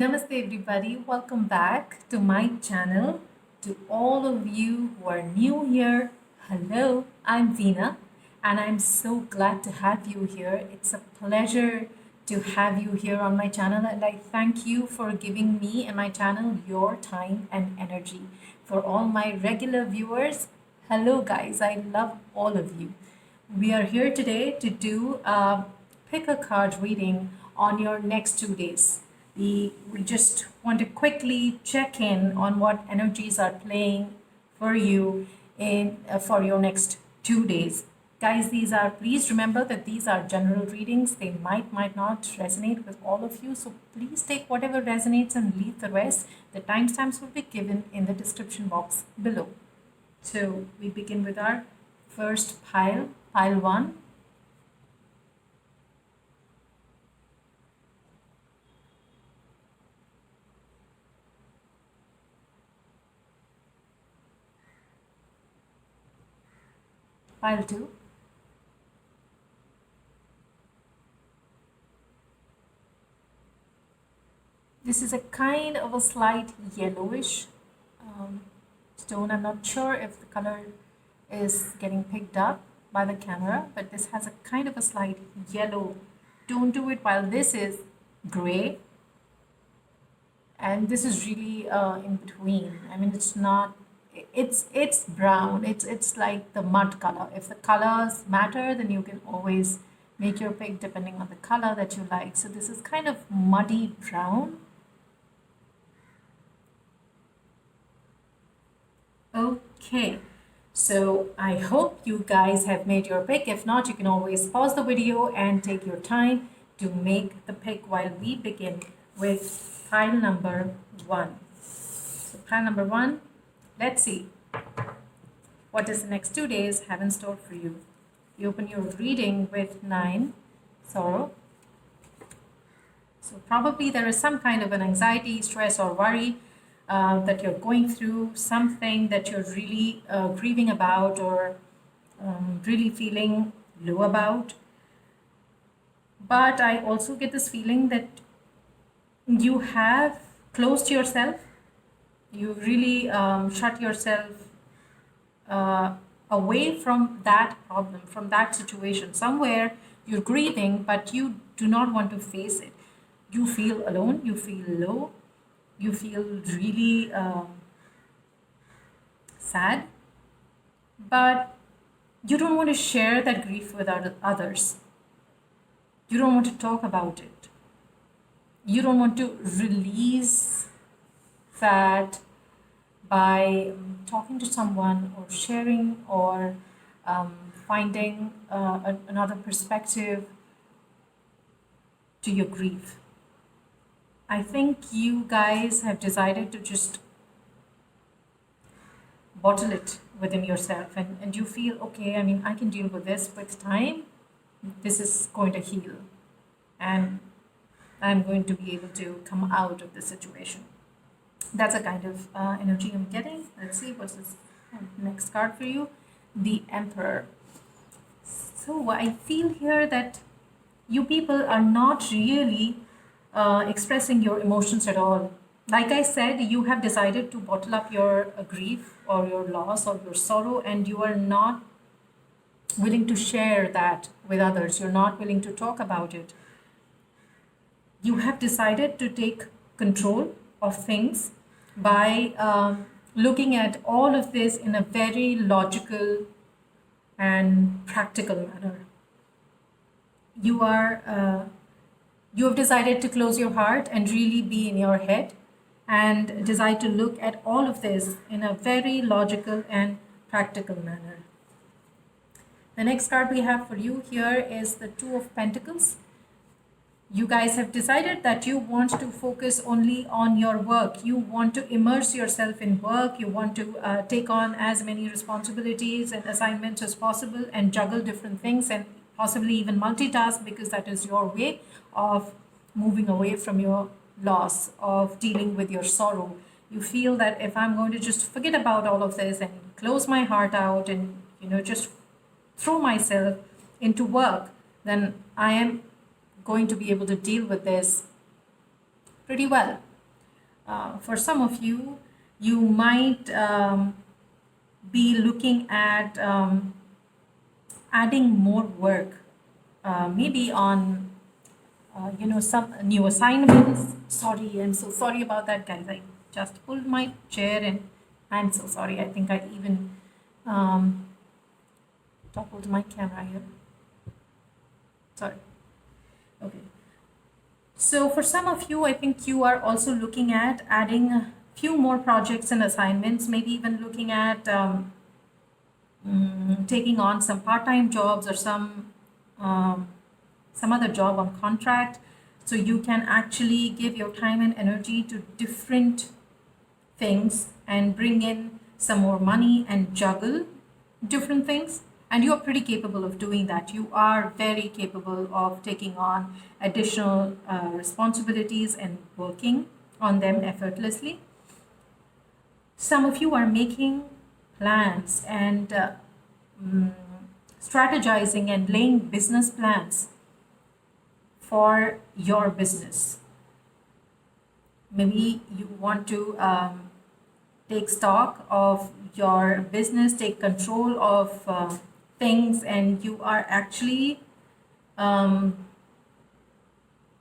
Namaste everybody, welcome back to my channel. To all of you who are new here, hello, I'm Veena and I'm so glad to have you here. It's a pleasure to have you here on my channel and I thank you for giving me and my channel your time and energy. For all my regular viewers, hello guys, I love all of you. We are here today to do a pick a card reading on your next 2 days. We just want to quickly check in on what energies are playing for you in for your next 2 days. Guys, these are, please remember that these are general readings. They might not resonate with all of you. So please take whatever resonates and leave the rest. The timestamps will be given in the description box below. So we begin with our first pile 1. Pile 2. This is a kind of a slight yellowish stone. I'm not sure if the color is getting picked up by the camera, but this has a kind of a slight yellow tone to it, while this is gray and this is really in between. I mean, it's not, it's brown. It's like the mud color. If the colors matter, then you can always make your pick depending on the color that you like. So this is kind of muddy brown. Okay, so I hope you guys have made your pick. If not, you can always pause the video and take your time to make the pick while we begin with pile number 1. So pile number 1, let's see what does the next 2 days have in store for you. You open your reading with 9, sorrow. So probably there is some kind of an anxiety, stress or worry that you're going through, something that you're really grieving about or really feeling low about. But I also get this feeling that you have closed yourself. You really shut yourself away from that problem, from that situation. Somewhere you're grieving, but you do not want to face it. You feel alone, you feel low, you feel really sad, but you don't want to share that grief with others. You don't want to talk about it. You don't want to release that by talking to someone or sharing or finding another perspective to your grief. I think you guys have decided to just bottle it within yourself and you feel, okay, I mean, I can deal with this with time. This is going to heal and I'm going to be able to come out of the situation. That's a kind of energy I'm getting. Let's see what's this next card for you. The Emperor. So I feel here that you people are not really expressing your emotions at all. Like I said, you have decided to bottle up your grief or your loss or your sorrow, and you are not willing to share that with others. You're not willing to talk about it. You have decided to take control of things by looking at all of this in a very logical and practical manner. You have decided to close your heart and really be in your head and decide to look at all of this in a very logical and practical manner. The next card we have for you here is the Two of Pentacles. You guys have decided that you want to focus only on your work. You want to immerse yourself in work. You want to take on as many responsibilities and assignments as possible and juggle different things and possibly even multitask, because that is your way of moving away from your loss, of dealing with your sorrow. You feel that if I'm going to just forget about all of this and close my heart out and just throw myself into work, then I am going to be able to deal with this pretty well. For some of you, you might be looking at adding more work, maybe on some new assignments. Sorry, I'm so sorry about that, guys. I just pulled my chair and I'm so sorry. I think I even um, toppled my camera here. Sorry. Okay. So for some of you, I think you are also looking at adding a few more projects and assignments, maybe even looking at taking on some part-time jobs or um, some other job on contract, so you can actually give your time and energy to different things and bring in some more money and juggle different things. And you are pretty capable of doing that. You are very capable of taking on additional responsibilities and working on them effortlessly. Some of you are making plans and mm, strategizing and laying business plans for your business. Maybe you want to take stock of your business, take control of things, and you are actually, um,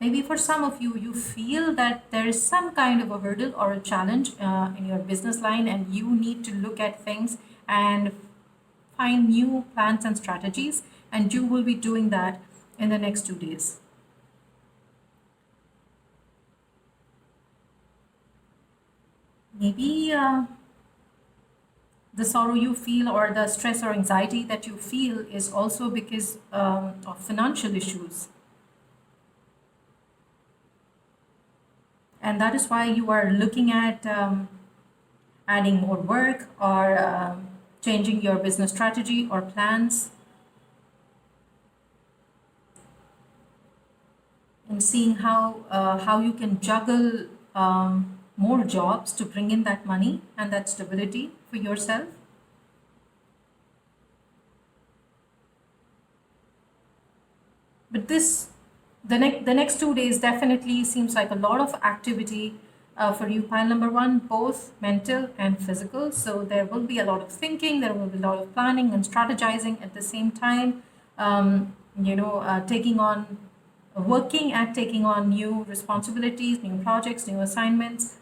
maybe for some of you, you feel that there is some kind of a hurdle or a challenge in your business line, and you need to look at things and find new plans and strategies, and you will be doing that in the next 2 days. Maybe the sorrow you feel or the stress or anxiety that you feel is also because of financial issues. And that is why you are looking at adding more work or changing your business strategy or plans and seeing how you can juggle more jobs to bring in that money and that stability for yourself. But the next 2 days definitely seems like a lot of activity for you, pile number one, both mental and physical. So there will be a lot of thinking, there will be a lot of planning and strategizing at the same time. Taking on, working at taking on new responsibilities, new projects, new assignments,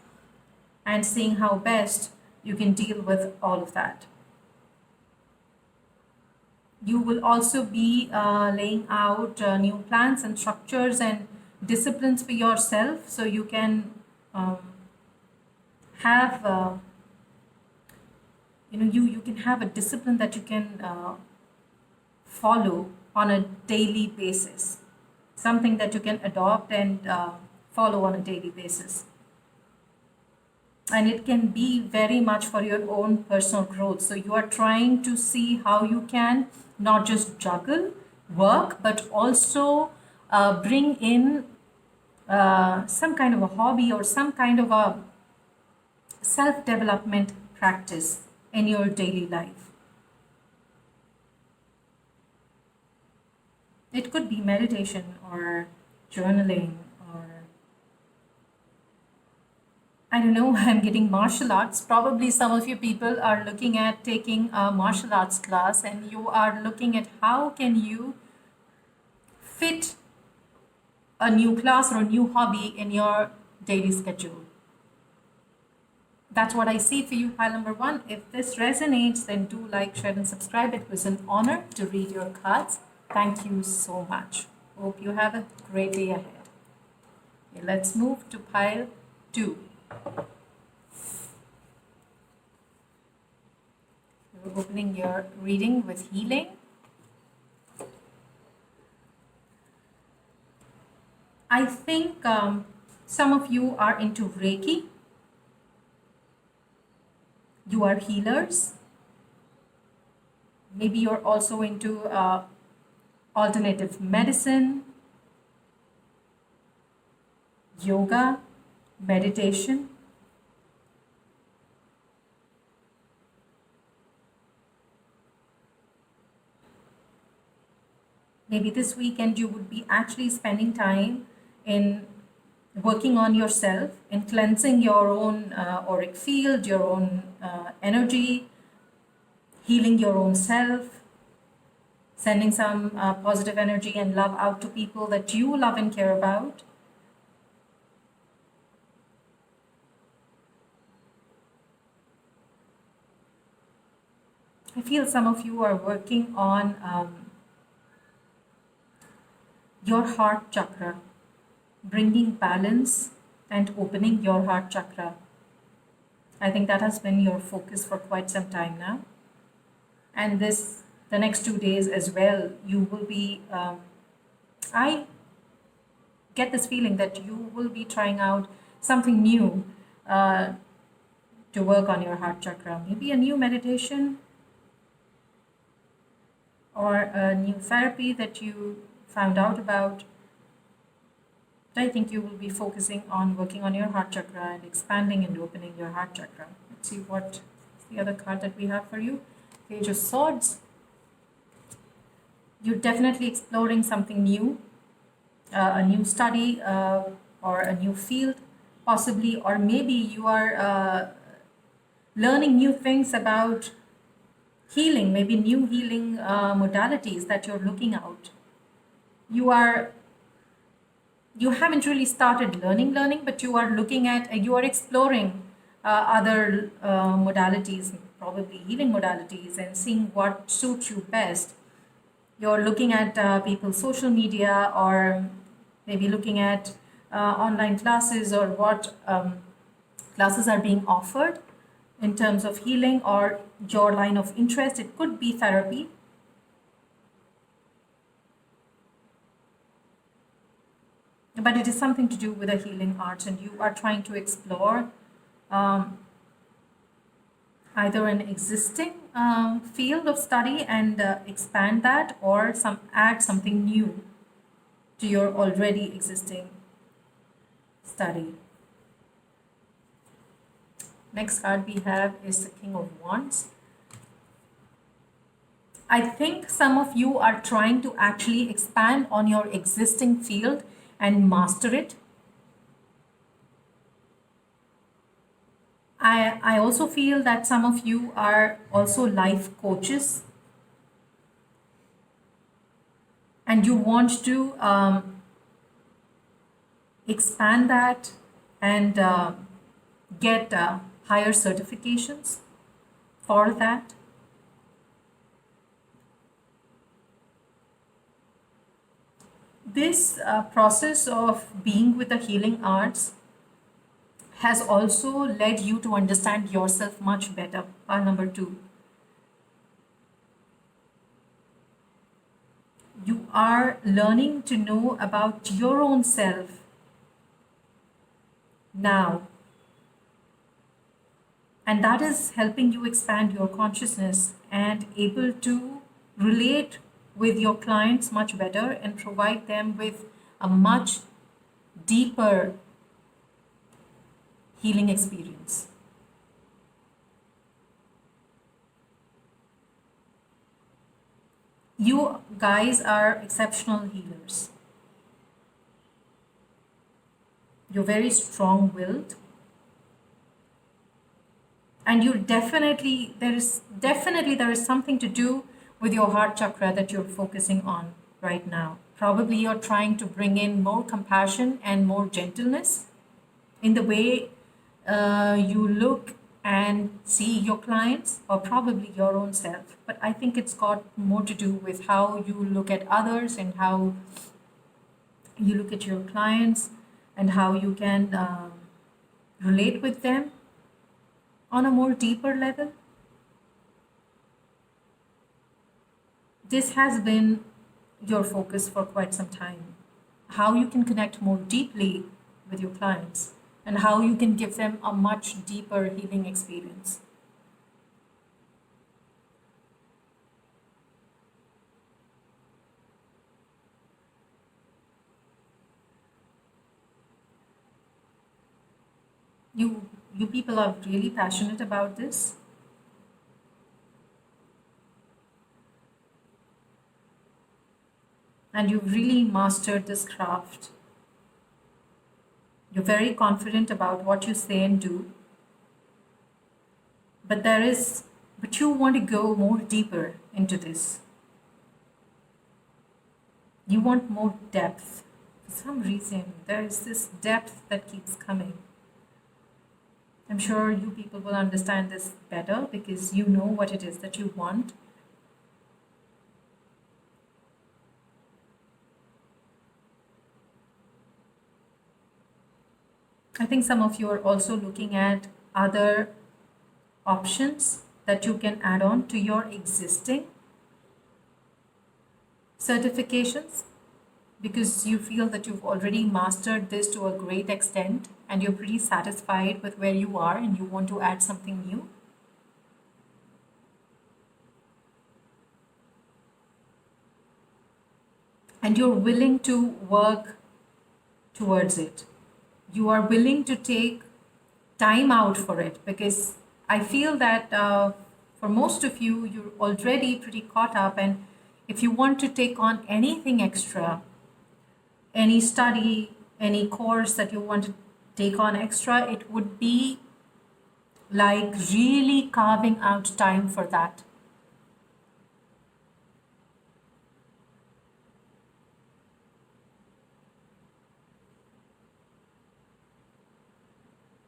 and seeing how best you can deal with all of that. You will also be laying out new plans and structures and disciplines for yourself, so you can um, have you can have a discipline that you can follow on a daily basis, something that you can adopt and follow on a daily basis. And it can be very much for your own personal growth. So you are trying to see how you can not just juggle work, but also bring in some kind of a hobby or some kind of a self development practice in your daily life. It could be meditation or journaling, or I don't know, I'm getting martial arts. Probably some of you people are looking at taking a martial arts class, and you are looking at how can you fit a new class or a new hobby in your daily schedule. That's what I see for you, pile number one. If this resonates, then do like, share, and subscribe. It was an honor to read your cards. Thank you so much. Hope you have a great day ahead. Okay, let's move to pile two. You're opening your reading with healing. I think some of you are into Reiki. You are healers. Maybe you're also into alternative medicine, yoga, meditation. Maybe this weekend you would be actually spending time in working on yourself, in cleansing your own auric field, your own energy, healing your own self, sending some positive energy and love out to people that you love and care about. I feel some of you are working on your heart chakra, bringing balance and opening your heart chakra. I think that has been your focus for quite some time now. And the next 2 days as well, you will be, I get this feeling that you will be trying out something new uh, to work on your heart chakra. Maybe a new meditation or a new therapy that you found out about. But I think you will be focusing on working on your heart chakra and expanding and opening your heart chakra. Let's see what's the other card that we have for you. Page of Swords. You're definitely exploring something new, a new study or a new field, possibly, or maybe you are learning new things about healing, maybe new healing modalities that you're looking out. You haven't really started learning, but you are looking at, you are exploring other modalities, probably healing modalities, and seeing what suits you best. You're looking at people's social media, or maybe looking at online classes, or what classes are being offered in terms of healing, or your line of interest. It could be therapy. But it is something to do with the healing arts, and you are trying to explore um, either an existing field of study and expand that, or add something new to your already existing study. Next card we have is the King of Wands. I think some of you are trying to actually expand on your existing field and master it. I also feel that some of you are also life coaches, and you want to expand that and get higher certifications for that. This process of being with the healing arts has also led you to understand yourself much better. Part number 2. You are learning to know about your own self now. And that is helping you expand your consciousness and able to relate with your clients much better and provide them with a much deeper healing experience. You guys are exceptional healers. You're very strong-willed, and there is something to do with your heart chakra that you're focusing on right now. Probably you're trying to bring in more compassion and more gentleness in the way you look and see your clients, or probably your own self. But I think it's got more to do with how you look at others and how you look at your clients, and how you can relate with them on a more deeper level. This has been your focus for quite some time. How you can connect more deeply with your clients, and how you can give them a much deeper healing experience. You people are really passionate about this, and you've really mastered this craft. You're very confident about what you say and do, but but you want to go more deeper into this. You want more depth. For some reason, there is this depth that keeps coming. I'm sure you people will understand this better because you know what it is that you want. I think some of you are also looking at other options that you can add on to your existing certifications because you feel that you've already mastered this to a great extent and you're pretty satisfied with where you are and you want to add something new. And you're willing to work towards it. You are willing to take time out for it because I feel that for most of you, you're already pretty caught up. And if you want to take on anything extra, any study, any course that you want to take on extra, it would be like really carving out time for that.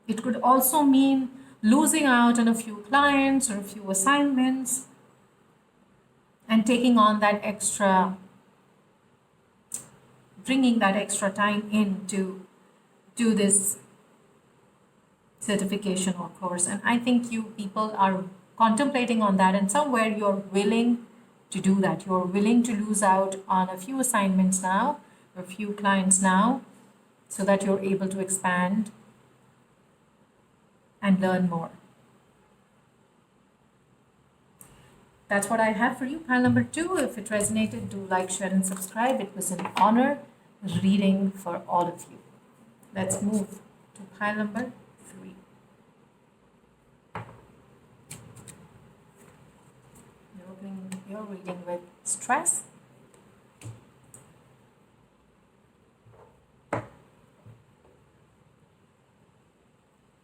It could also mean losing out on a few clients or a few assignments and taking on that extra, bringing that extra time in to do this certification or course. And I think you people are contemplating on that, and somewhere you're willing to do that. You're willing to lose out on a few assignments now, or a few clients now, so that you're able to expand and learn more. That's what I have for you. Pile number 2. If it resonated, do like, share, and subscribe. It was an honor reading for all of you. Let's move to pile number 3. You're opening your reading with stress.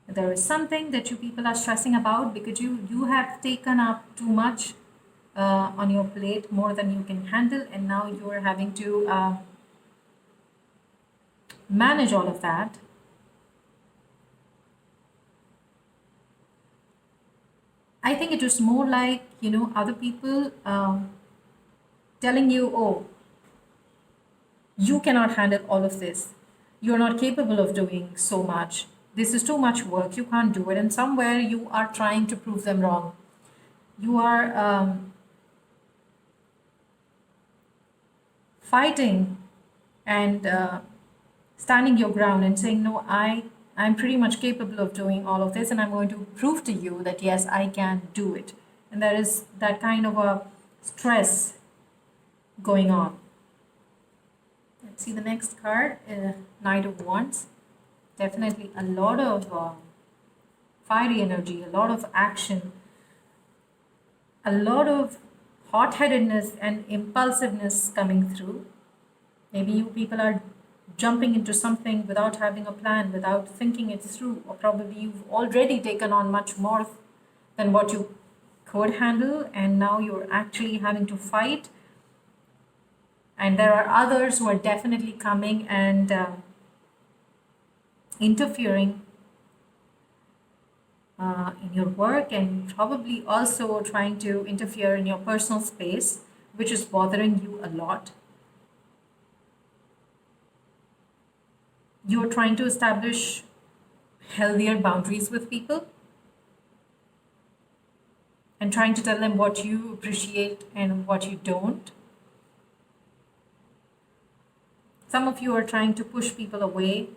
There is something that you people are stressing about because you have taken up too much on your plate, more than you can handle, and now you are having to manage all of that. I think it was more like, other people telling you, oh, you cannot handle all of this. You're not capable of doing so much. This is too much work. You can't do it. And somewhere you are trying to prove them wrong. You are fighting and standing your ground and saying, no, I'm pretty much capable of doing all of this, and I'm going to prove to you that yes, I can do it. And there is that kind of a stress going on. Let's see the next card, Knight of Wands. Definitely a lot of fiery energy, a lot of action, a lot of hot-headedness and impulsiveness coming through. Maybe you people are jumping into something without having a plan, without thinking it through, or probably you've already taken on much more than what you could handle, and now you're actually having to fight. And there are others who are definitely coming and interfering in your work, and probably also trying to interfere in your personal space, which is bothering you a lot. You're trying to establish healthier boundaries with people and trying to tell them what you appreciate and what you don't. Some of you are trying to push people away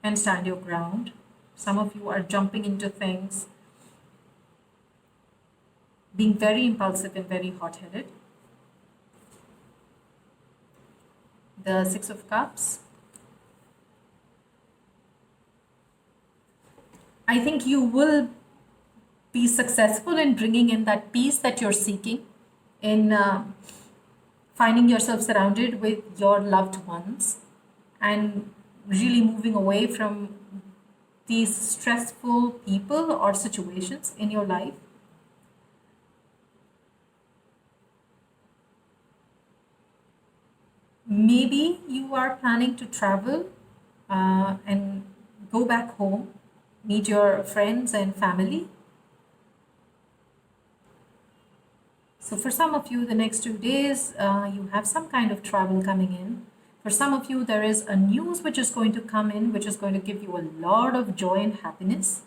and stand your ground. Some of you are jumping into things, being very impulsive and very hot-headed. The Six of Cups. I think you will be successful in bringing in that peace that you're seeking, in finding yourself surrounded with your loved ones, and really moving away from these stressful people or situations in your life. Maybe you are planning to travel and go back home, meet your friends and family. So, for some of you, the next 2 days, you have some kind of travel coming in. For some of you, there is a news which is going to come in, which is going to give you a lot of joy and happiness.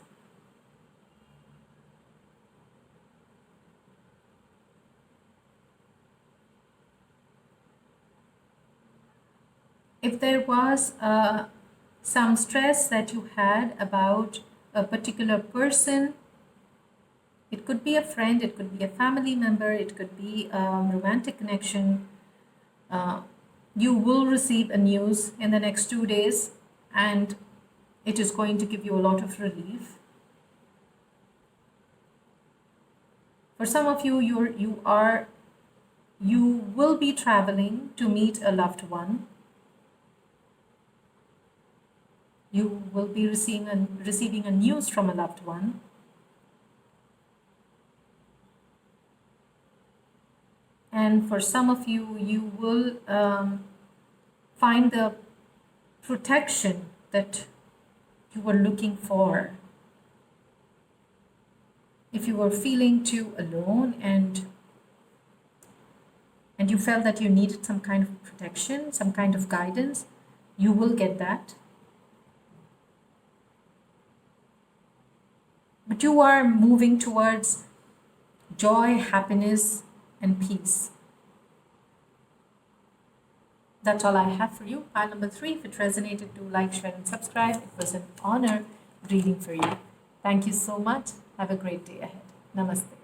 If there was some stress that you had about a particular person, it could be a friend, it could be a family member, it could be a romantic connection. You will receive a news in the next 2 days, and it is going to give you a lot of relief. For some of you, you will be traveling to meet a loved one. You will be receiving a news from a loved one. And for some of you, you will find the protection that you were looking for. If you were feeling too alone and you felt that you needed some kind of protection, some kind of guidance, you will get that. But you are moving towards joy, happiness, and peace. That's all I have for you. Pile number 3. If it resonated, do like, share, and subscribe. It was an honor reading for you. Thank you so much. Have a great day ahead. Namaste.